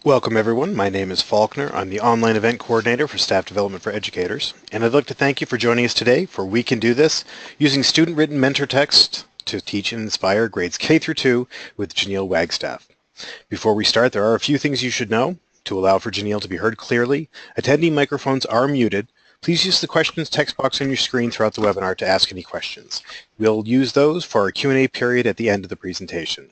Welcome everyone, my name is Faulkner. I'm the Online Event Coordinator for Staff Development for Educators, and I'd like to thank you for joining us today for We Can Do This, using student-written mentor text to teach and inspire grades K through 2 with Janiel Wagstaff. Before we start, there are a few things you should know. To allow for Janiel to be heard clearly, attendee microphones are muted. Please use the questions text box on your screen throughout the webinar to ask any questions. We'll use those for our Q&A period at the end of the presentation.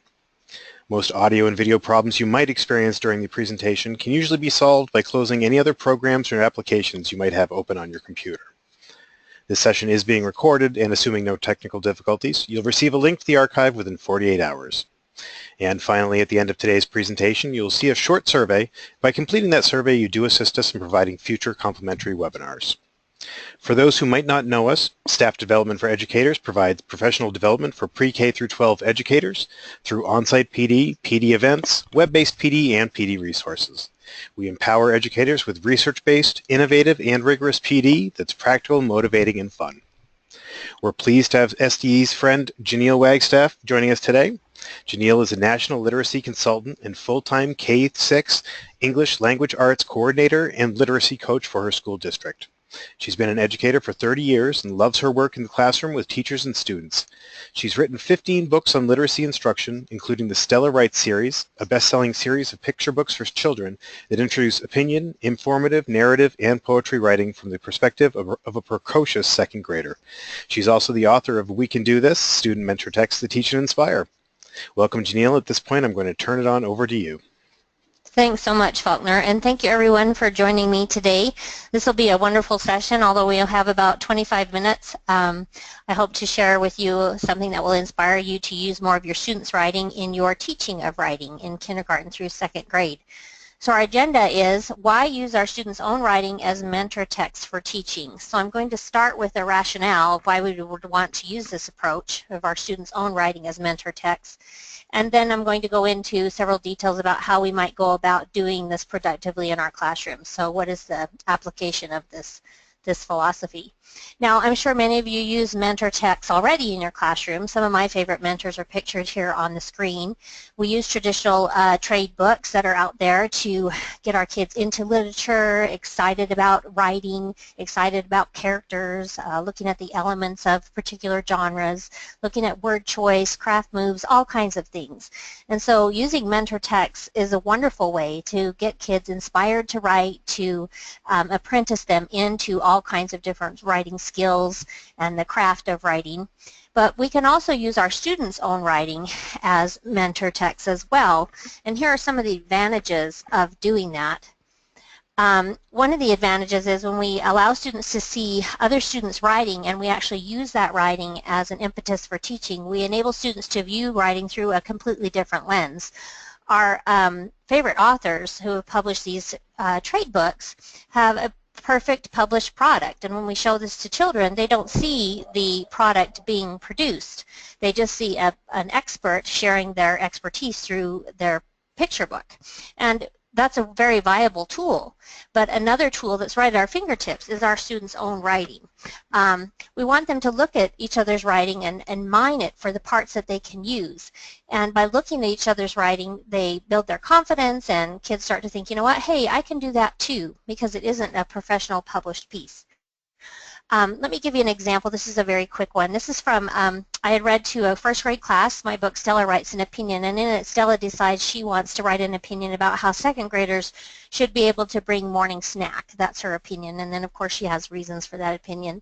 Most audio and video problems you might experience during the presentation can usually be solved by closing any other programs or applications you might have open on your computer. This session is being recorded, and assuming no technical difficulties, you'll receive a link to the archive within 48 hours. And finally, at the end of today's presentation, you'll see a short survey. By completing that survey, you do assist us in providing future complimentary webinars. For those who might not know us, Staff Development for Educators provides professional development for pre-K through 12 educators through on-site PD, PD events, web-based PD, and PD resources. We empower educators with research-based, innovative, and rigorous PD that's practical, motivating, and fun. We're pleased to have SDE's friend Janiel Wagstaff joining us today. Janiel is a national literacy consultant and full-time K-6 English Language Arts coordinator and literacy coach for her school district. She's been an educator for 30 years and loves her work in the classroom with teachers and students. She's written 15 books on literacy instruction, including the Stella Writes series, a best-selling series of picture books for children that introduce opinion, informative, narrative, and poetry writing from the perspective of a precocious second grader. She's also the author of We Can Do This, student mentor text that teach and inspire. Welcome, Janiel. At this point, I'm going to turn it on over to you. Thanks so much, Faulkner, and thank you everyone for joining me today. This will be a wonderful session, although we'll have about 25 minutes. I hope to share with you something that will inspire you to use more of your students' writing in your teaching of writing in kindergarten through second grade. So our agenda is why use our students' own writing as mentor text for teaching. So I'm going to start with a rationale of why we would want to use this approach of our students' own writing as mentor text. And then I'm going to go into several details about how we might go about doing this productively in our classroom. So what is the application of this philosophy? Now, I'm sure many of you use mentor texts already in your classroom. Some of my favorite mentors are pictured here on the screen. We use traditional trade books that are out there to get our kids into literature, excited about writing, excited about characters, looking at the elements of particular genres, looking at word choice, craft moves, all kinds of things. And so using mentor texts is a wonderful way to get kids inspired to write, to apprentice them into all kinds of different writing skills and the craft of writing. But we can also use our students' own writing as mentor texts as well. And here are some of the advantages of doing that. One of the advantages is when we allow students to see other students' writing and we actually use that writing as an impetus for teaching, we enable students to view writing through a completely different lens. Our favorite authors who have published these trade books have a perfect published product, and when we show this to children, they don't see the product being produced. They just see an expert sharing their expertise through their picture book, and that's a very viable tool. But another tool that's right at our fingertips is our students' own writing. We want them to look at each other's writing and mine it for the parts that they can use. And by looking at each other's writing, they build their confidence, and kids start to think, you know what, hey, I can do that too, because it isn't a professional published piece. Let me give you an example. This is a very quick one. This is from, I had read to a first grade class my book, Stella Writes an Opinion, and in it, Stella decides she wants to write an opinion about how second graders should be able to bring morning snack. That's her opinion, and then of course she has reasons for that opinion.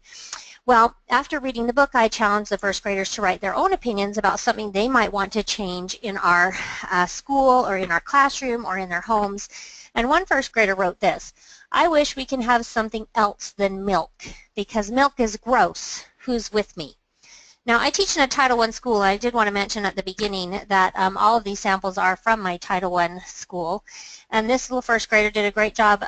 Well, after reading the book, I challenged the first graders to write their own opinions about something they might want to change in our school or in our classroom or in their homes. And one first grader wrote this: I wish we can have something else than milk, because milk is gross. Who's with me? Now, I teach in a Title I school. I did want to mention at the beginning that all of these samples are from my Title I school. And this little first grader did a great job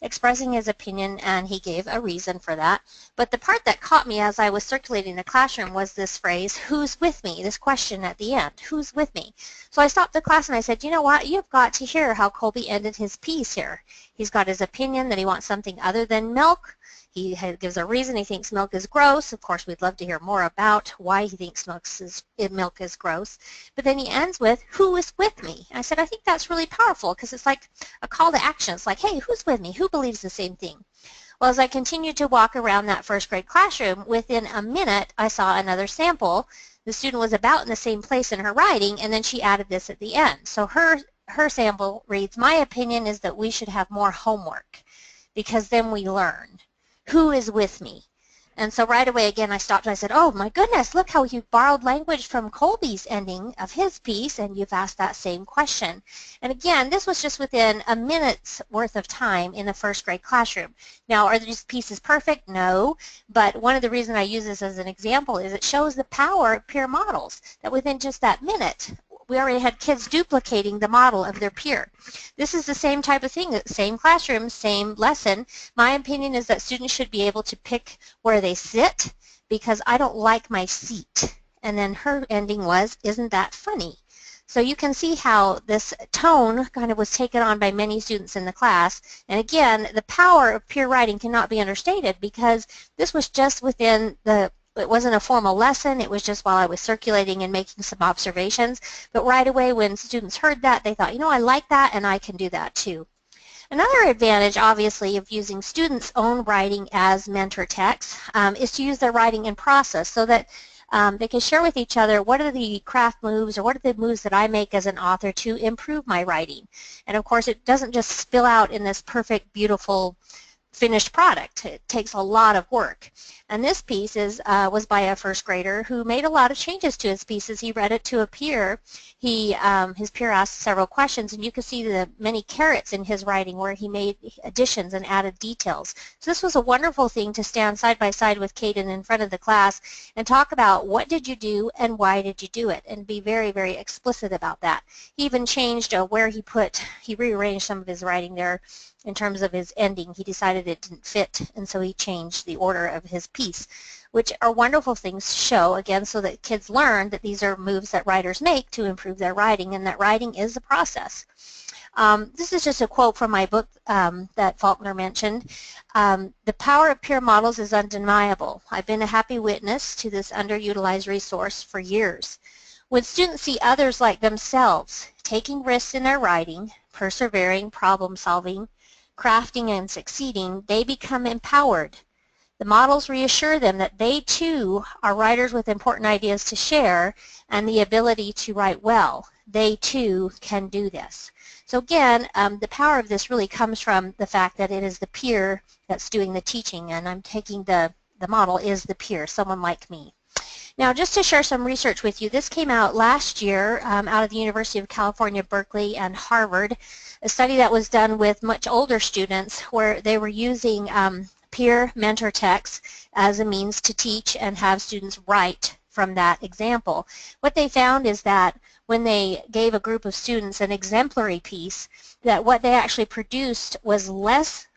expressing his opinion, and he gave a reason for that. But the part that caught me as I was circulating the classroom was this phrase, who's with me? This question at the end, who's with me? So I stopped the class and I said, you know what, you've got to hear how Colby ended his piece here. He's got his opinion that he wants something other than milk. gives a reason he thinks milk is gross. Of course, we'd love to hear more about why he thinks milk is gross. But then he ends with, who is with me? And I said, I think that's really powerful because it's like a call to action. It's like, hey, who's with me? Who believes the same thing? Well, as I continued to walk around that first grade classroom, within a minute, I saw another sample. The student was about in the same place in her writing, and then she added this at the end. So her sample reads, my opinion is that we should have more homework because then we learn. Who is with me? And so right away, again, I stopped and I said, oh my goodness, look how you've borrowed language from Colby's ending of his piece and you've asked that same question. And again, this was just within a minute's worth of time in the first grade classroom. Now, are these pieces perfect? No, but one of the reasons I use this as an example is it shows the power of peer models, that within just that minute, we already had kids duplicating the model of their peer. This is the same type of thing, same classroom, same lesson. My opinion is that students should be able to pick where they sit because I don't like my seat. And then her ending was, isn't that funny? So you can see how this tone kind of was taken on by many students in the class. And again, the power of peer writing cannot be understated because this was just within it wasn't a formal lesson, it was just while I was circulating and making some observations. But right away when students heard that, they thought, you know, I like that and I can do that too. Another advantage, obviously, of using students' own writing as mentor text is to use their writing in process so that they can share with each other what are the craft moves or what are the moves that I make as an author to improve my writing. And of course, it doesn't just spill out in this perfect, beautiful, finished product. It takes a lot of work. And this piece was by a first grader who made a lot of changes to his pieces. He read it to a peer. His peer asked several questions, and you can see the many carrots in his writing where he made additions and added details. So this was a wonderful thing to stand side by side with Caden in front of the class and talk about what did you do and why did you do it, and be very, very explicit about that. He even changed where he rearranged some of his writing there in terms of his ending. He decided it didn't fit, and so he changed the order of his piece, which are wonderful things to show, again, so that kids learn that these are moves that writers make to improve their writing, and that writing is a process. This is just a quote from my book that Faulkner mentioned. The power of peer models is undeniable. I've been a happy witness to this underutilized resource for years. When students see others like themselves taking risks in their writing, persevering, problem solving, crafting, and succeeding, they become empowered. The models reassure them that they too are writers with important ideas to share and the ability to write well. They too can do this. So again, the power of this really comes from the fact that it is the peer that's doing the teaching, and I'm taking the model is the peer, someone like me. Now, just to share some research with you, this came out last year out of the University of California, Berkeley, and Harvard, a study that was done with much older students where they were using peer mentor texts as a means to teach and have students write from that example. What they found is that when they gave a group of students an exemplary piece, that what they actually produced was less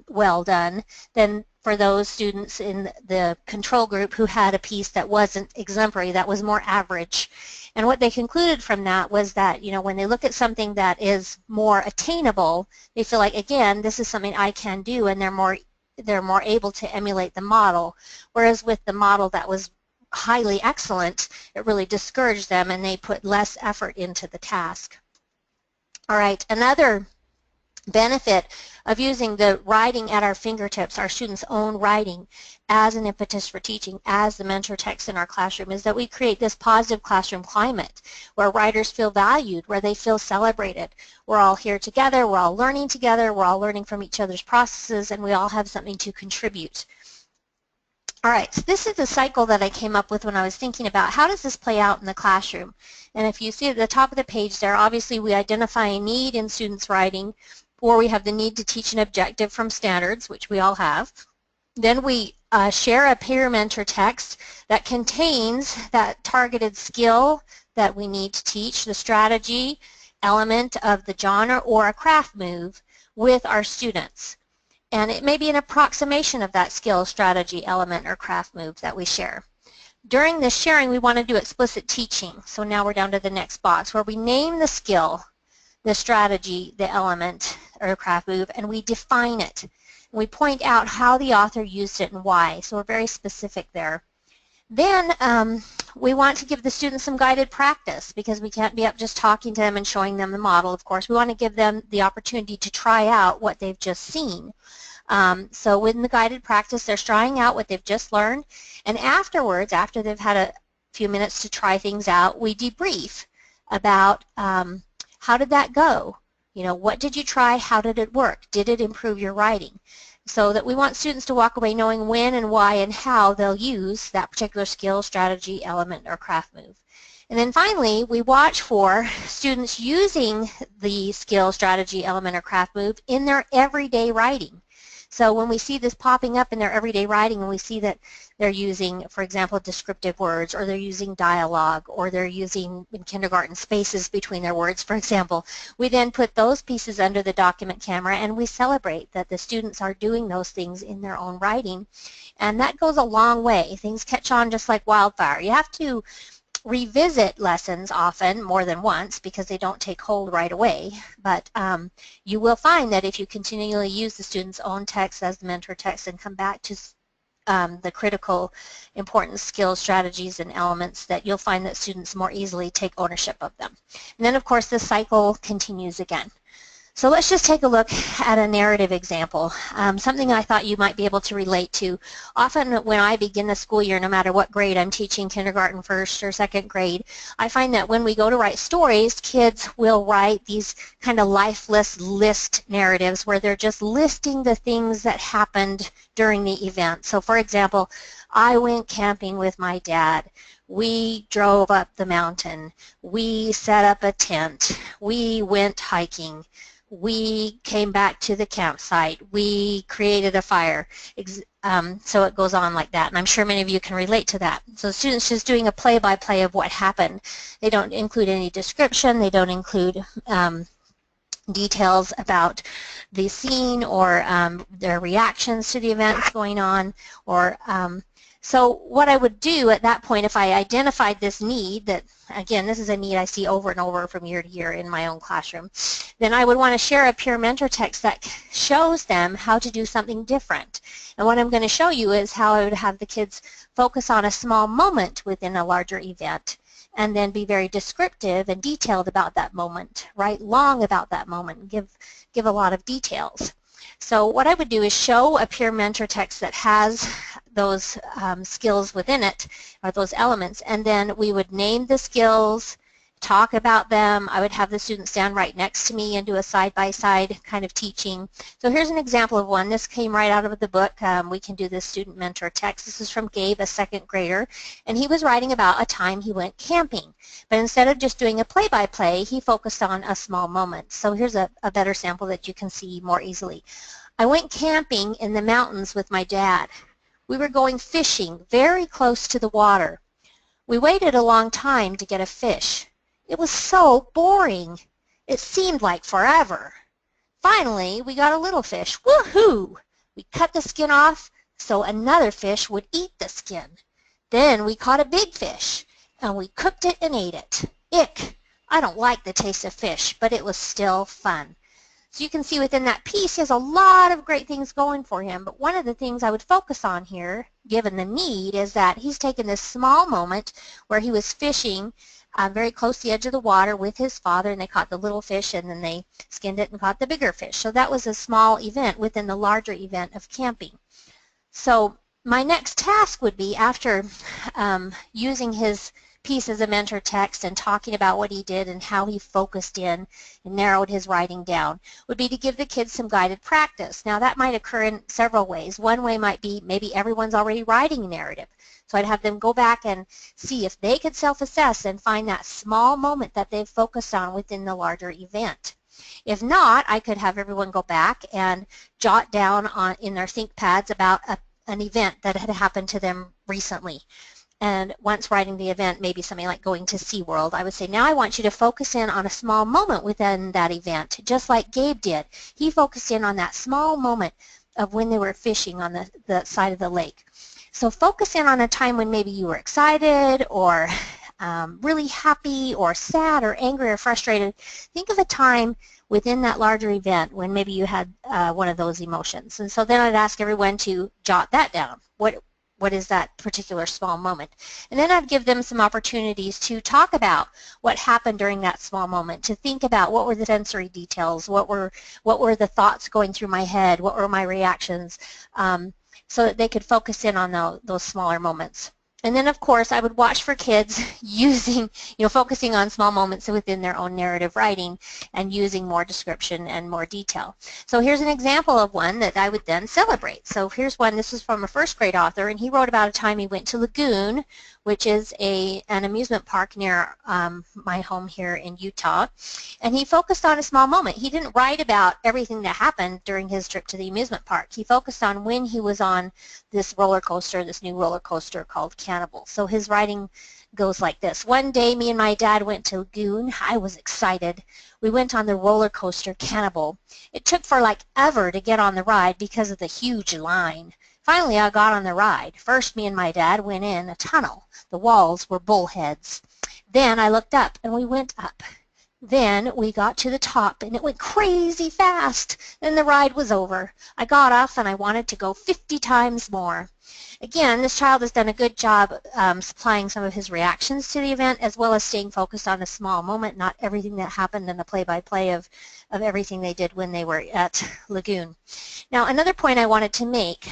well done than for those students in the control group who had a piece that wasn't exemplary, that was more average. And what they concluded from that was that, you know, when they look at something that is more attainable, they feel like, again, this is something I can do, and they're more able to emulate the model. Whereas with the model that was highly excellent, it really discouraged them and they put less effort into the task. All right, another benefit of using the writing at our fingertips, our students' own writing, as an impetus for teaching, as the mentor text in our classroom, is that we create this positive classroom climate where writers feel valued, where they feel celebrated. We're all here together, we're all learning together, we're all learning from each other's processes, and we all have something to contribute. All right, so this is the cycle that I came up with when I was thinking about how does this play out in the classroom. And if you see at the top of the page there, obviously we identify a need in students' writing, or we have the need to teach an objective from standards, which we all have. Then we share a peer mentor text that contains that targeted skill that we need to teach, the strategy element of the genre or a craft move with our students. And it may be an approximation of that skill, strategy element, or craft move that we share. During this sharing, we want to do explicit teaching. So now we're down to the next box where we name the skill, the strategy, the element, or craft move, and we define it. We point out how the author used it and why, so we're very specific there. Then we want to give the students some guided practice because we can't be up just talking to them and showing them the model, of course. We want to give them the opportunity to try out what they've just seen. So within the guided practice, they're trying out what they've just learned, and afterwards, after they've had a few minutes to try things out, we debrief about how did that go? You know, what did you try? How did it work? Did it improve your writing? So that we want students to walk away knowing when and why and how they'll use that particular skill, strategy, element, or craft move. And then finally, we watch for students using the skill, strategy, element, or craft move in their everyday writing. So when we see this popping up in their everyday writing and we see that they're using, for example, descriptive words, or they're using dialogue, or they're using, in kindergarten, spaces between their words, for example, we then put those pieces under the document camera and we celebrate that the students are doing those things in their own writing. And that goes a long way. Things catch on just like wildfire. You have to revisit lessons often, more than once, because they don't take hold right away. But you will find that if you continually use the student's own text as the mentor text and come back to the critical important skills, strategies, and elements, that you'll find that students more easily take ownership of them. And then, of course, the cycle continues again. So let's just take a look at a narrative example, something I thought you might be able to relate to. Often when I begin the school year, no matter what grade I'm teaching, kindergarten, first or second grade, I find that when we go to write stories, kids will write these kind of lifeless list narratives where they're just listing the things that happened during the event. So for example, I went camping with my dad. We drove up the mountain. We set up a tent. We went hiking. We came back to the campsite. We created a fire. So it goes on like that, and I'm sure many of you can relate to that. So students just doing a play-by-play of what happened. They don't include any description. They don't include details about the scene or their reactions to the events going on, or so what I would do at that point, if I identified this need, that again, this is a need I see over and over from year to year in my own classroom, then I would want to share a peer mentor text that shows them how to do something different. And what I'm going to show you is how I would have the kids focus on a small moment within a larger event, and then be very descriptive and detailed about that moment, write long about that moment, and give a lot of details. So what I would do is show a peer mentor text that has those skills within it, or those elements, and then we would name the skills, talk about them. I would have the students stand right next to me and do a side-by-side kind of teaching. So here's an example of one. This came right out of the book. We can do this student mentor text. This is from Gabe, a second grader, and he was writing about a time he went camping. But instead of just doing a play-by-play, he focused on a small moment. So here's a better sample that you can see more easily. I went camping in the mountains with my dad. We were going fishing very close to the water. We waited a long time to get a fish. It was so boring. It seemed like forever. Finally, we got a little fish. Woohoo! We cut the skin off so another fish would eat the skin. Then we caught a big fish, and we cooked it and ate it. Ick! I don't like the taste of fish, but it was still fun. So you can see within that piece, he has a lot of great things going for him, but one of the things I would focus on here, given the need, is that he's taken this small moment where he was fishing very close to the edge of the water with his father, and they caught the little fish, and then they skinned it and caught the bigger fish. So that was a small event within the larger event of camping. So my next task would be, after using his piece as a mentor text and talking about what he did and how he focused in and narrowed his writing down, would be to give the kids some guided practice. Now that might occur in several ways. One way might be maybe everyone's already writing a narrative. So I'd have them go back and see if they could self-assess and find that small moment that they've focused on within the larger event. If not, I could have everyone go back and jot down in their ThinkPads about an event that had happened to them recently. And once writing the event, maybe something like going to SeaWorld, I would say, now I want you to focus in on a small moment within that event, just like Gabe did. He focused in on that small moment of when they were fishing on the side of the lake. So focus in on a time when maybe you were excited or really happy or sad or angry or frustrated, think of a time within that larger event when maybe you had one of those emotions. And so then I'd ask everyone to jot that down. What is that particular small moment? And then I'd give them some opportunities to talk about what happened during that small moment, to think about what were the sensory details, what were the thoughts going through my head, what were my reactions, so that they could focus in on those smaller moments. And then, of course, I would watch for kids focusing on small moments within their own narrative writing and using more description and more detail. So here's an example of one that I would then celebrate. So here's one, this is from a first grade author, and he wrote about a time he went to Lagoon, which is an amusement park near my home here in Utah. And he focused on a small moment. He didn't write about everything that happened during his trip to the amusement park. He focused on when he was on this roller coaster, this new roller coaster called Cannibal. So his writing goes like this. One day, me and my dad went to Lagoon. I was excited. We went on the roller coaster Cannibal. It took for like ever to get on the ride because of the huge line. Finally, I got on the ride. First, me and my dad went in a tunnel. The walls were bullheads. Then I looked up and we went up. Then we got to the top and it went crazy fast. Then the ride was over. I got off and I wanted to go 50 times more. Again, this child has done a good job supplying some of his reactions to the event, as well as staying focused on a small moment, not everything that happened in the play-by-play of everything they did when they were at Lagoon. Now, another point I wanted to make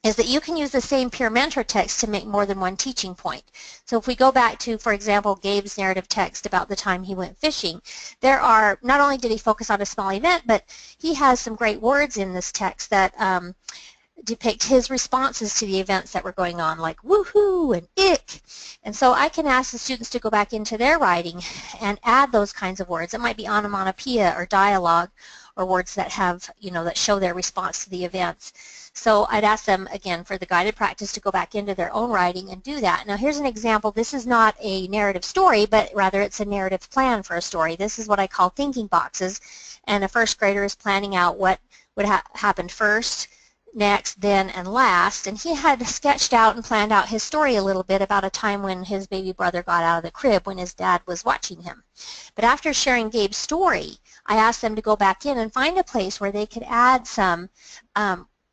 is that you can use the same peer mentor text to make more than one teaching point. So if we go back to, for example, Gabe's narrative text about the time he went fishing, there are, not only did he focus on a small event, but he has some great words in this text that depict his responses to the events that were going on, like woohoo and ick. And so I can ask the students to go back into their writing and add those kinds of words. It might be onomatopoeia or dialogue or words that have, that show their response to the events. So I'd ask them, again, for the guided practice to go back into their own writing and do that. Now here's an example. This is not a narrative story, but rather it's a narrative plan for a story. This is what I call thinking boxes, and a first grader is planning out what would happen first, next, then, and last. And he had sketched out and planned out his story a little bit about a time when his baby brother got out of the crib when his dad was watching him. But after sharing Gabe's story, I asked them to go back in and find a place where they could add some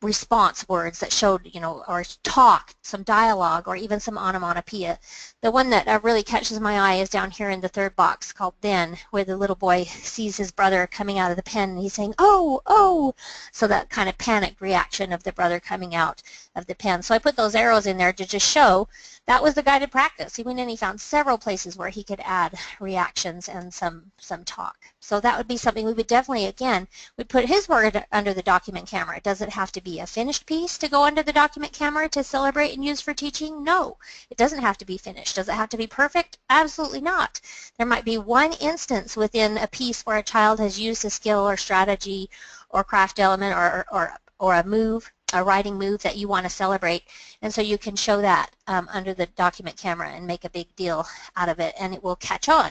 response words that showed, or talk, some dialogue, or even some onomatopoeia. The one that really catches my eye is down here in the third box called Then, where the little boy sees his brother coming out of the pen and he's saying, oh, oh, so that kind of panicked reaction of the brother coming out of the pen. So I put those arrows in there to just show that was the guided practice. He went in and he found several places where he could add reactions and some talk. So that would be something we would definitely, again, we'd put his word under the document camera. Does it have to be a finished piece to go under the document camera to celebrate and use for teaching? No, it doesn't have to be finished. Does it have to be perfect? Absolutely not. There might be one instance within a piece where a child has used a skill or strategy or craft element or a move, a writing move that you want to celebrate, and so you can show that under the document camera and make a big deal out of it, and it will catch on.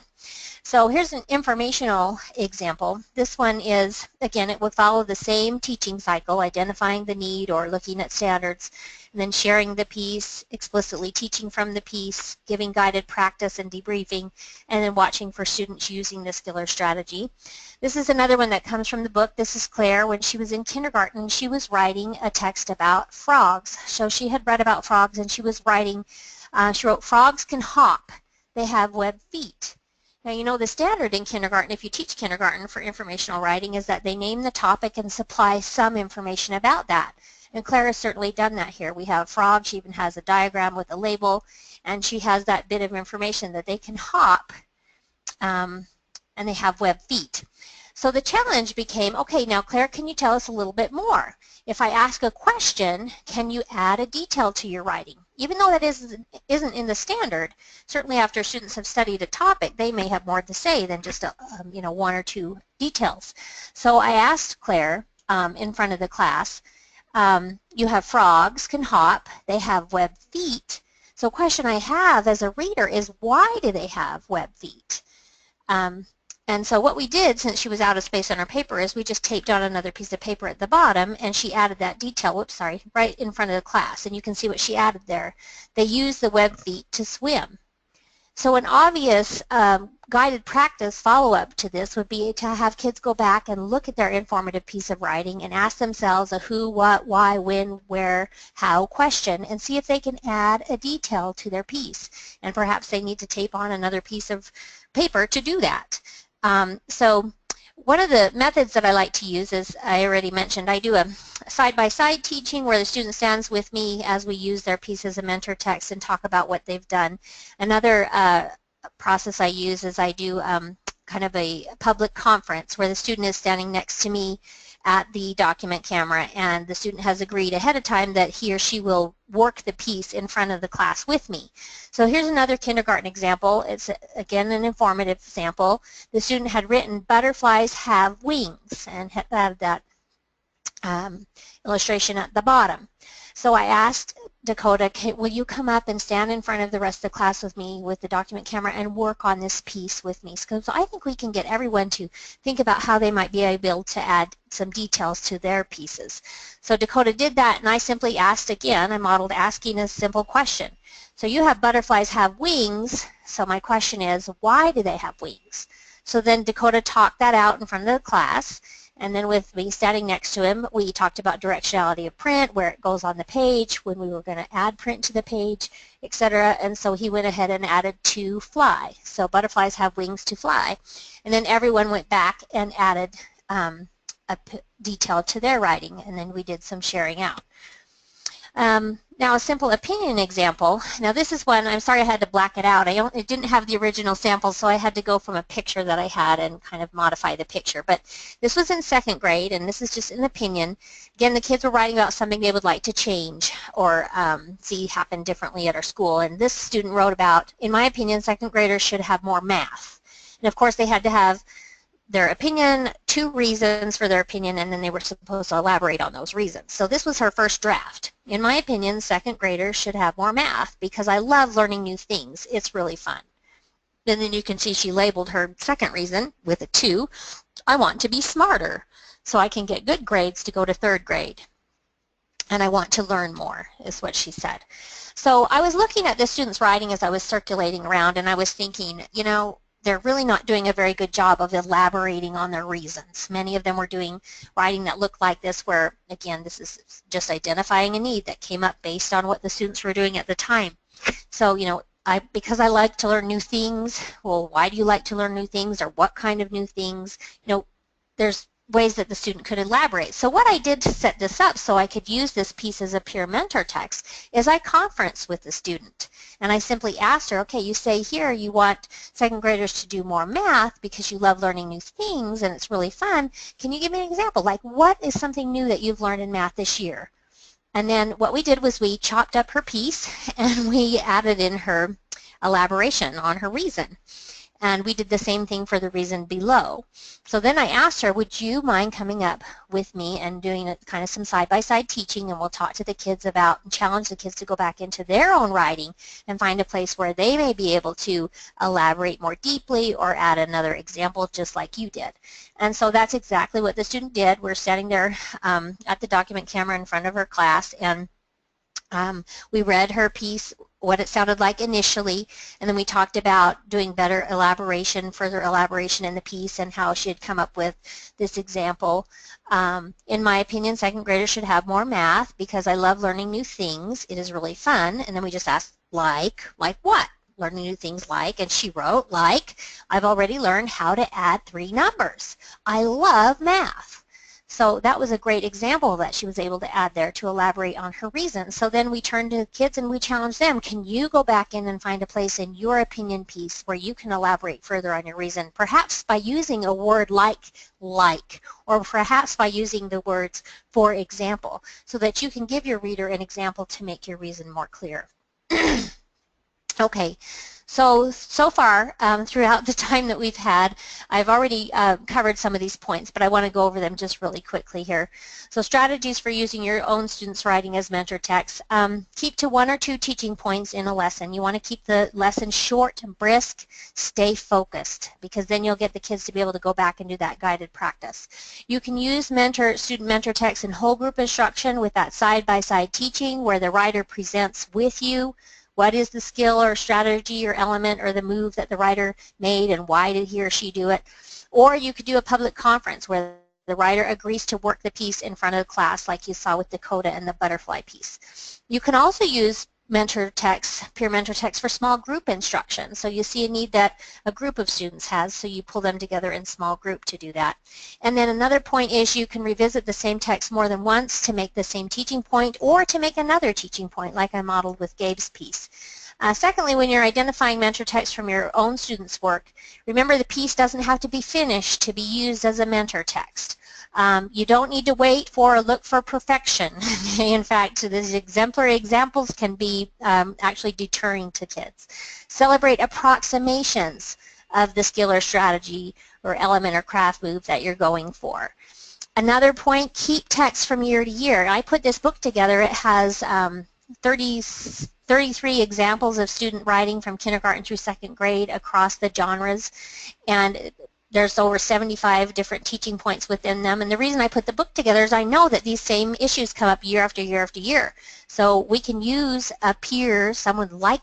So here's an informational example. This one is, again, it will follow the same teaching cycle, identifying the need or looking at standards, and then sharing the piece, explicitly teaching from the piece, giving guided practice and debriefing, and then watching for students using the skill or strategy. This is another one that comes from the book. This is Claire. When she was in kindergarten, she was writing a text about frogs. So she had read about frogs and she was writing, she wrote, frogs can hop. They have webbed feet. Now, the standard in kindergarten, if you teach kindergarten for informational writing, is that they name the topic and supply some information about that. And Claire has certainly done that here. We have frogs. She even has a diagram with a label, and she has that bit of information that they can hop, and they have webbed feet. So the challenge became, okay, now Claire, can you tell us a little bit more? If I ask a question, can you add a detail to your writing? Even though that isn't in the standard, certainly after students have studied a topic, they may have more to say than just one or two details. So I asked Claire in front of the class, you have frogs can hop, they have webbed feet. So a question I have as a reader is, why do they have webbed feet? And so what we did, since she was out of space on her paper, is we just taped on another piece of paper at the bottom, and she added that detail, right in front of the class. And you can see what she added there. They use the webbed feet to swim. So an obvious guided practice follow-up to this would be to have kids go back and look at their informative piece of writing and ask themselves a who, what, why, when, where, how question and see if they can add a detail to their piece. And perhaps they need to tape on another piece of paper to do that. So one of the methods that I like to use is, I already mentioned, I do a side-by-side teaching where the student stands with me as we use their pieces of mentor text and talk about what they've done. Another process I use is I do kind of a public conference where the student is standing next to me at the document camera, and the student has agreed ahead of time that he or she will work the piece in front of the class with me. So here's another kindergarten example. It's again an informative sample. The student had written butterflies have wings and had that illustration at the bottom. So I asked Dakota, will you come up and stand in front of the rest of the class with me with the document camera and work on this piece with me? So I think we can get everyone to think about how they might be able to add some details to their pieces. So Dakota did that, and I simply asked again, I modeled asking a simple question. So you have butterflies have wings, so my question is, why do they have wings? So then Dakota talked that out in front of the class. And then with me standing next to him, we talked about directionality of print, where it goes on the page, when we were going to add print to the page, etc. And so he went ahead and added to fly. So butterflies have wings to fly. And then everyone went back and added a detail to their writing, and then we did some sharing out. Now a simple opinion example. Now this is one, I'm sorry I had to black it out. It didn't have the original sample, so I had to go from a picture that I had and kind of modify the picture. But this was in 2nd grade, and this is just an opinion. Again, the kids were writing about something they would like to change or see happen differently at our school. And this student wrote about, in my opinion, 2nd graders should have more math. And of course they had to have their opinion, 2 reasons for their opinion, and then they were supposed to elaborate on those reasons. So this was her first draft. In my opinion, 2nd graders should have more math because I love learning new things. It's really fun. And then you can see she labeled her second reason with a 2. I want to be smarter so I can get good grades to go to 3rd grade. And I want to learn more, is what she said. So I was looking at the student's writing as I was circulating around, and I was thinking, you know, they're really not doing a very good job of elaborating on their reasons. Many of them were doing writing that looked like this, where, again, this is just identifying a need that came up based on what the students were doing at the time. So, you know, because I like to learn new things, well, why do you like to learn new things, or what kind of new things? You know, there's ways that the student could elaborate. So what I did to set this up so I could use this piece as a peer mentor text is I conferenced with the student. And I simply asked her, okay, you say here you want 2nd graders to do more math because you love learning new things and it's really fun. Can you give me an example? Like, what is something new that you've learned in math this year? And then what we did was we chopped up her piece and we added in her elaboration on her reason. And we did the same thing for the reason below. So then I asked her, would you mind coming up with me and doing kind of some side-by-side teaching, and we'll talk to the kids about and challenge the kids to go back into their own writing and find a place where they may be able to elaborate more deeply or add another example just like you did. And so that's exactly what the student did. We're standing there at the document camera in front of her class, and we read her piece, what it sounded like initially, and then we talked about doing better elaboration, further elaboration in the piece, and how she had come up with this example. In my opinion, 2nd graders should have more math because I love learning new things. It is really fun. And then we just asked, like what? Learning new things like, and she wrote, like, I've already learned how to add 3 numbers. I love math. So that was a great example that she was able to add there to elaborate on her reasons. So then we turned to the kids and we challenged them, can you go back in and find a place in your opinion piece where you can elaborate further on your reason, perhaps by using a word like, or perhaps by using the words for example, so that you can give your reader an example to make your reason more clear. Okay. So far, throughout the time that we've had, I've already covered some of these points, but I want to go over them just really quickly here. So strategies for using your own students' writing as mentor text. Keep to 1 or 2 teaching points in a lesson. You want to keep the lesson short and brisk, stay focused, because then you'll get the kids to be able to go back and do that guided practice. You can use student mentor text in whole group instruction with that side-by-side teaching where the writer presents with you what is the skill or strategy or element or the move that the writer made and why did he or she do it. Or you could do a public conference where the writer agrees to work the piece in front of the class like you saw with Dakota and the butterfly piece. You can also use mentor text, peer mentor text for small group instruction. So you see a need that a group of students has, so you pull them together in small group to do that. And then another point is you can revisit the same text more than once to make the same teaching point or to make another teaching point like I modeled with Gabe's piece. Secondly, when you're identifying mentor text from your own students' work, remember the piece doesn't have to be finished to be used as a mentor text. You don't need to wait for or look for perfection. In fact, these exemplary examples can be actually deterring to kids. Celebrate approximations of the skill or strategy or element or craft move that you're going for. Another point, keep text from year to year. I put this book together. It has 33 examples of student writing from kindergarten through second grade across the genres, and there's over 75 different teaching points within them. And the reason I put the book together is I know that these same issues come up year after year after year. So we can use a peer, someone like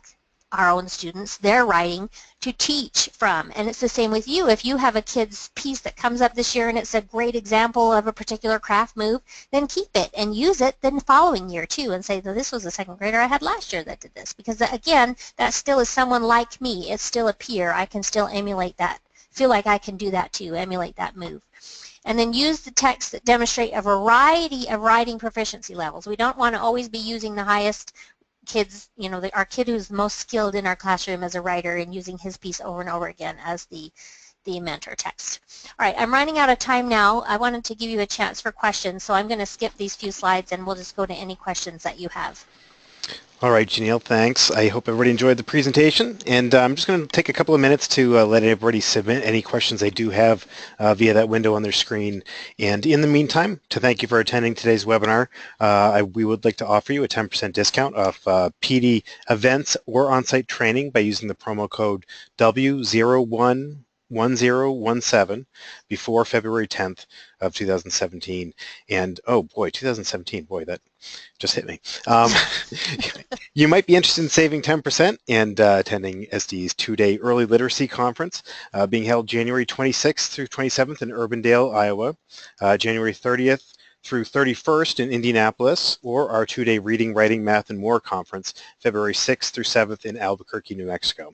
our own students, their writing, to teach from. And it's the same with you. If you have a kid's piece that comes up this year and it's a great example of a particular craft move, then keep it and use it the following year too and say, well, this was a second grader I had last year that did this. Because again, that still is someone like me. It's still a peer. I can still emulate that. Feel like I can do that too, emulate that move. And then use the text that demonstrate a variety of writing proficiency levels. We don't want to always be using the highest kids, you know, our kid who's most skilled in our classroom as a writer and using his piece over and over again as the mentor text. All right, I'm running out of time now. I wanted to give you a chance for questions, so I'm going to skip these few slides and we'll just go to any questions that you have. All right, Janiel, thanks. I hope everybody enjoyed the presentation, and I'm just going to take a couple of minutes to let everybody submit any questions they do have via that window on their screen. And in the meantime, to thank you for attending today's webinar, we would like to offer you a 10% discount off PD events or on-site training by using the promo code W011017 before February 10th of 2017. And oh boy, 2017, boy, that just hit me. You might be interested in saving 10% and attending SDE's two-day early literacy conference being held January 26th through 27th in Urbandale, Iowa, January 30th through 31st in Indianapolis, or our two-day reading, writing, math, and more conference, February 6th through 7th in Albuquerque, New Mexico.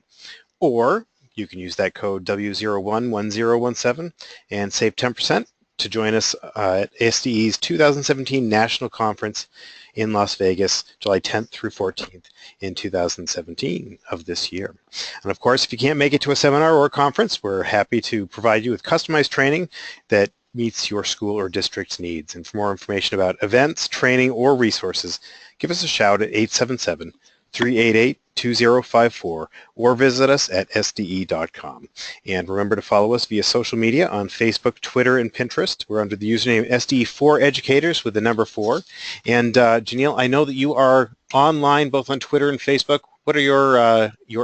Or you can use that code W011017 and save 10% to join us at SDE's 2017 National Conference in Las Vegas, July 10th through 14th in 2017 of this year. And of course, if you can't make it to a seminar or a conference, we're happy to provide you with customized training that meets your school or district's needs. And for more information about events, training, or resources, give us a shout at 877-388-2054 or visit us at sde.com. And remember to follow us via social media on Facebook, Twitter, and Pinterest. We're under the username SDE4Educators with the number 4. And Janiel, I know that you are online both on Twitter and Facebook. What are your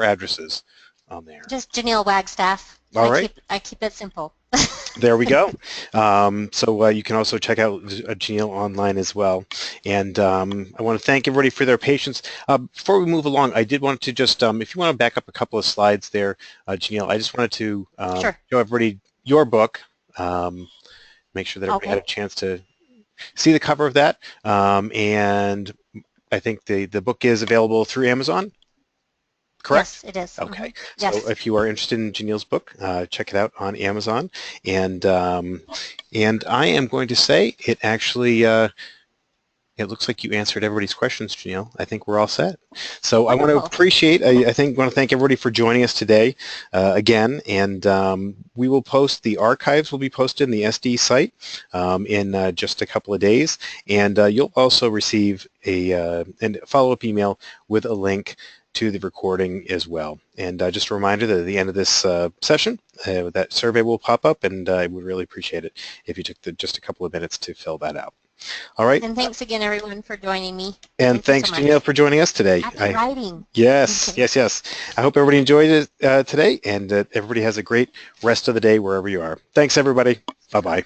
addresses on there? Just Janiel Wagstaff. All right. I keep it simple. There we go. So you can also check out Janiel online as well. And I want to thank everybody for their patience. Before we move along, I did want to just, if you want to back up a couple of slides there, Janiel, I just wanted to Sure. show everybody your book, make sure that everybody had a chance to see the cover of that. And I think the book is available through Amazon. Correct? Yes, it is. Okay. Mm-hmm. Yes. So if you are interested in Janiel's book, check it out on Amazon. And I am going to say it actually, it looks like you answered everybody's questions, Janiel. I think we're all set. So Wonderful. I want to appreciate, I want to thank everybody for joining us today again. And we will post, the archives will be posted in the SD site in just a couple of days. And you'll also receive a follow-up email with a link to the recording as well. And just a reminder that at the end of this session, that survey will pop up, and I would really appreciate it if you took just a couple of minutes to fill that out. All right. And thanks again, everyone, for joining me. And thanks, so Janiel, for joining us today. Happy writing. Yes, yes. I hope everybody enjoyed it today, and that everybody has a great rest of the day wherever you are. Thanks, everybody. Bye-bye.